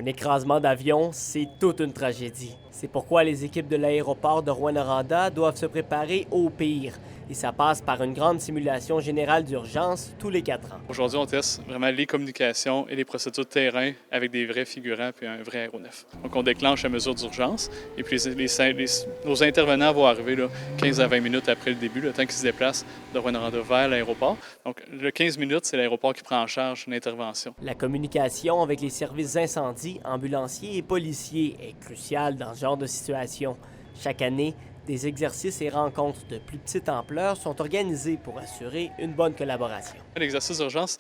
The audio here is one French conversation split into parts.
Un écrasement d'avion, c'est toute une tragédie. C'est pourquoi les équipes de l'aéroport de Rouyn-Noranda doivent se préparer au pire. Et ça passe par une grande simulation générale d'urgence tous les 4 ans. Aujourd'hui, on teste vraiment les communications et les procédures de terrain avec des vrais figurants puis un vrai aéronef. Donc, on déclenche la mesure d'urgence et puis nos intervenants vont arriver là, 15 à 20 minutes après le début, le temps qu'ils se déplacent de Rouyn-Noranda vers l'aéroport. Donc, le 15 minutes, c'est l'aéroport qui prend en charge l'intervention. La communication avec les services incendies, ambulanciers et policiers est cruciale dans ce genre de situation. Chaque année, des exercices et rencontres de plus petite ampleur sont organisés pour assurer une bonne collaboration. L'exercice d'urgence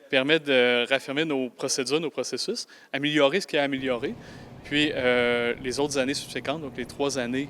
permet de raffirmer nos procédures, nos processus, améliorer ce qui est amélioré, puis les autres années subséquentes, donc les 3 années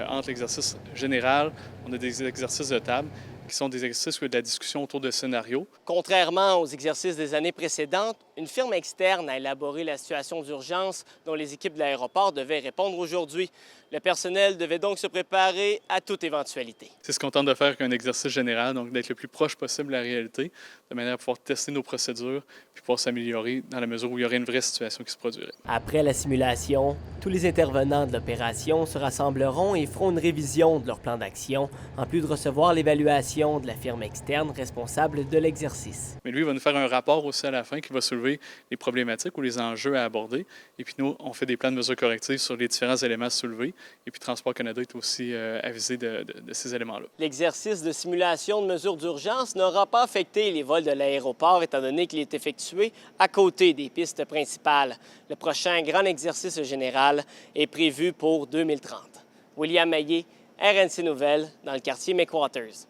entre l'exercice général, on a des exercices de table qui sont des exercices où il y a de la discussion autour de scénarios. Contrairement aux exercices des années précédentes, une firme externe a élaboré la situation d'urgence dont les équipes de l'aéroport devaient répondre aujourd'hui. Le personnel devait donc se préparer à toute éventualité. C'est ce qu'on tente de faire avec un exercice général, donc d'être le plus proche possible de la réalité, de manière à pouvoir tester nos procédures puis pouvoir s'améliorer dans la mesure où il y aurait une vraie situation qui se produirait. Après la simulation, tous les intervenants de l'opération se rassembleront et feront une révision de leur plan d'action, en plus de recevoir l'évaluation de la firme externe responsable de l'exercice. Mais lui, il va nous faire un rapport aussi à la fin qui va soulever les problématiques ou les enjeux à aborder. Et puis nous, on fait des plans de mesures correctives sur les différents éléments soulevés. Et puis Transport Canada est aussi avisé de ces éléments-là. L'exercice de simulation de mesures d'urgence n'aura pas affecté les vols de l'aéroport étant donné qu'il est effectué à côté des pistes principales. Le prochain grand exercice général est prévu pour 2030. William Maillet, RNC Nouvelles, dans le quartier McWatters.